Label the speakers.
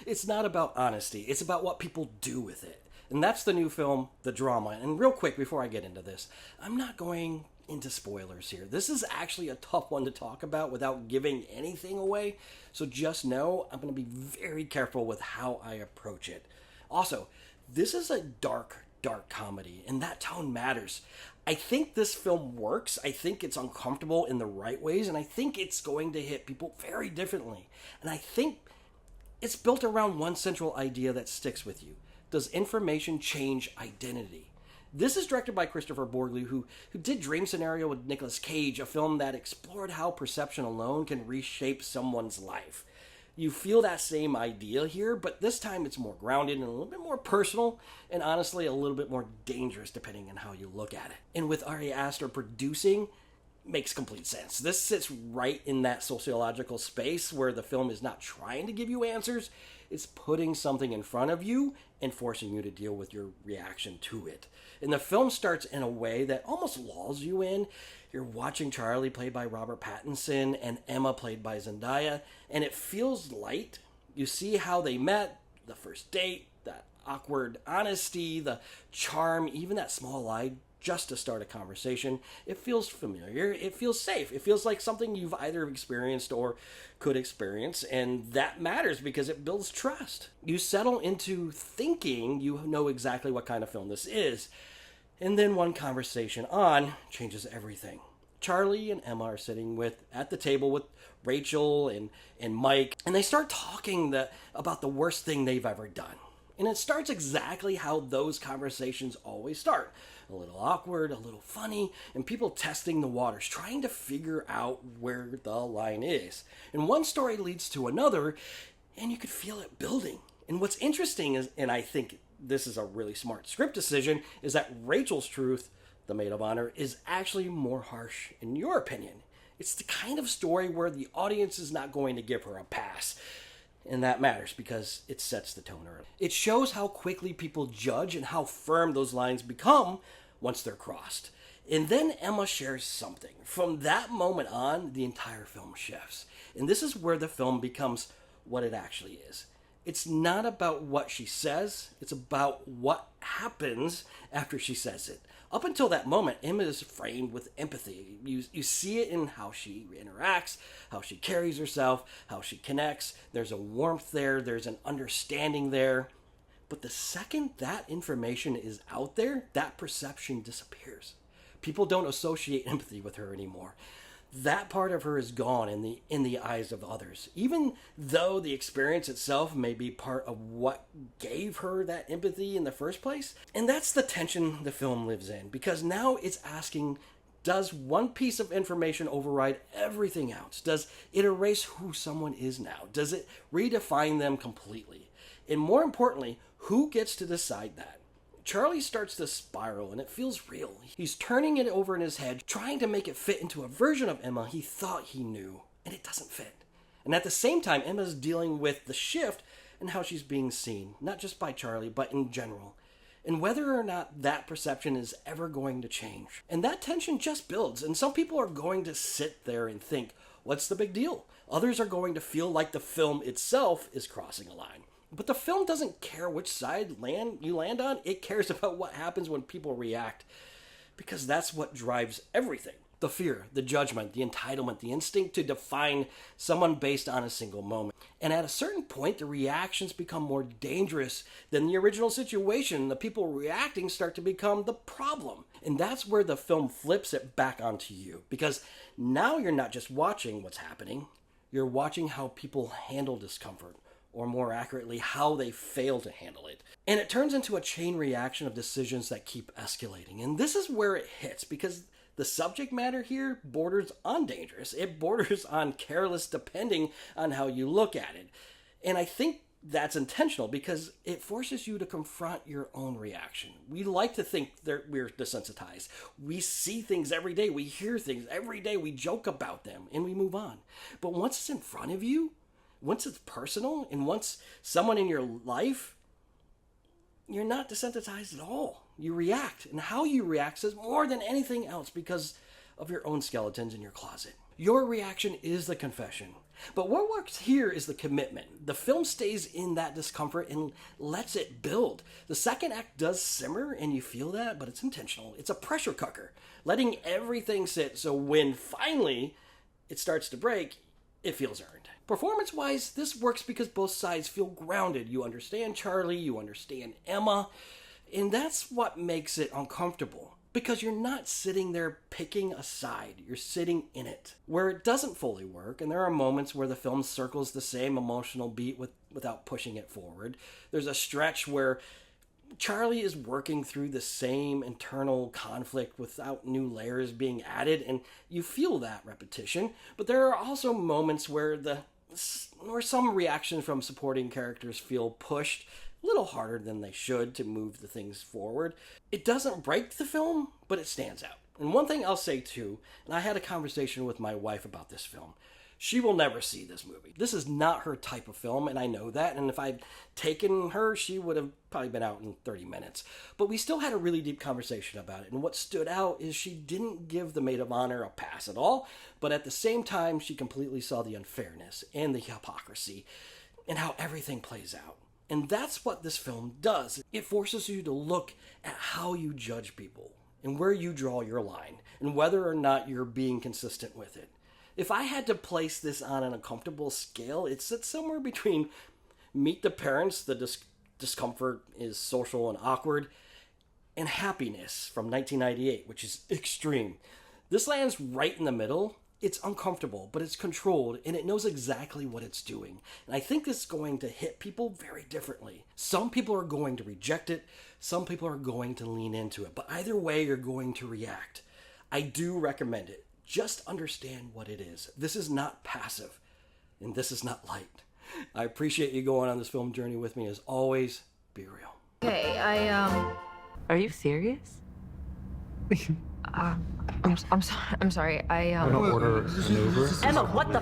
Speaker 1: It's not about honesty. It's about what people do with it. And that's the new film, The Drama. And real quick, before I get into this, I'm not going into spoilers here. This is actually a tough one to talk about without giving anything away. So just know I'm going to be very careful with how I approach it. Also, this is a dark comedy, and that tone matters. I think this film works. I think it's uncomfortable in the right ways, and I think it's going to hit people very differently. And I think it's built around one central idea that sticks with you. Does information change identity? This is directed by Kristoffer Borgli, who did Dream Scenario with Nicolas Cage, a film that explored how perception alone can reshape someone's life. You feel that same idea here, but this time it's more grounded and a little bit more personal, and honestly a little bit more dangerous depending on how you look at it. And with Ari Aster producing, makes complete sense. This sits right in that sociological space where the film is not trying to give you answers, it's putting something in front of you and forcing you to deal with your reaction to it. And the film starts in a way that almost lulls you in. You're watching Charlie, played by Robert Pattinson, and Emma, played by Zendaya, and it feels light. You see how they met, the first date, that awkward honesty, the charm, even that small lie just to start a conversation. It feels familiar. It feels safe. It feels like something you've either experienced or could experience, and that matters because it builds trust. You settle into thinking you know exactly what kind of film this is, and then one conversation on changes everything. Charlie and Emma are sitting at the table with Rachel and Mike, and they start talking about the worst thing they've ever done. And it starts exactly how those conversations always start. A little awkward, a little funny, and people testing the waters, trying to figure out where the line is. And one story leads to another, and you could feel it building. And what's interesting is, and I think this is a really smart script decision, is that Rachel's truth, the maid of honor, is actually more harsh in your opinion. It's the kind of story where the audience is not going to give her a pass. And that matters because it sets the tone early. It shows how quickly people judge and how firm those lines become once they're crossed. And then Emma shares something. From that moment on, the entire film shifts. And this is where the film becomes what it actually is. It's not about what she says, it's about what happens after she says it. Up until that moment, Emma is framed with empathy. You see it in how she interacts, how she carries herself, how she connects. There's a warmth there, there's an understanding there. But the second that information is out there, that perception disappears. People don't associate empathy with her anymore. That part of her is gone in the eyes of others, even though the experience itself may be part of what gave her that empathy in the first place. And that's the tension the film lives in, because now it's asking, does one piece of information override everything else? Does it erase who someone is now? Does it redefine them completely? And more importantly, who gets to decide that? Charlie starts to spiral, and it feels real. He's turning it over in his head, trying to make it fit into a version of Emma he thought he knew, and it doesn't fit. And at the same time, Emma's dealing with the shift and how she's being seen, not just by Charlie, but in general, and whether or not that perception is ever going to change. And that tension just builds, and some people are going to sit there and think, what's the big deal? Others are going to feel like the film itself is crossing a line. But the film doesn't care which side you land on. It cares about what happens when people react, because that's what drives everything. The fear, the judgment, the entitlement, the instinct to define someone based on a single moment. And at a certain point, the reactions become more dangerous than the original situation. The people reacting start to become the problem. And that's where the film flips it back onto you, because now you're not just watching what's happening, you're watching how people handle discomfort, or more accurately, how they fail to handle it. And it turns into a chain reaction of decisions that keep escalating. And this is where it hits, because the subject matter here borders on dangerous. It borders on careless, depending on how you look at it. And I think that's intentional, because it forces you to confront your own reaction. We like to think that we're desensitized. We see things every day. We hear things every day. We joke about them, and we move on. But once it's in front of you, once it's personal, and once someone in your life, you're not desensitized at all. You react, and how you react says more than anything else, because of your own skeletons in your closet. Your reaction is the confession. But what works here is the commitment. The film stays in that discomfort and lets it build. The second act does simmer, and you feel that, but it's intentional. It's a pressure cooker, letting everything sit so when finally it starts to break, it feels earned. Performance-wise, this works because both sides feel grounded. You understand Charlie, you understand Emma, and that's what makes it uncomfortable. Because you're not sitting there picking a side, you're sitting in it. Where it doesn't fully work, and there are moments where the film circles the same emotional beat without pushing it forward. There's a stretch where Charlie is working through the same internal conflict without new layers being added, and you feel that repetition. But there are also moments where some reactions from supporting characters feel pushed a little harder than they should to move the things forward. It doesn't break the film, but it stands out. And one thing I'll say too, and I had a conversation with my wife about this film, she will never see this movie. This is not her type of film, and I know that, and if I'd taken her, she would have probably been out in 30 minutes. But we still had a really deep conversation about it, and what stood out is she didn't give the maid of honor a pass at all, but at the same time, she completely saw the unfairness and the hypocrisy and how everything plays out. And that's what this film does. It forces you to look at how you judge people and where you draw your line and whether or not you're being consistent with it. If I had to place this on an uncomfortable scale, it sits somewhere between Meet the Parents, the discomfort is social and awkward, and Happiness from 1998, which is extreme. This lands right in the middle. It's uncomfortable, but it's controlled, and it knows exactly what it's doing. And I think it's going to hit people very differently. Some people are going to reject it, some people are going to lean into it, but either way, you're going to react. I do recommend it. Just understand what it is. This is not passive, and this is not light. I appreciate you going on this film journey with me. As always, be real.
Speaker 2: Hey,
Speaker 3: Are you serious?
Speaker 2: I'm sorry.
Speaker 4: I'm gonna order an Uber.
Speaker 3: Emma, what the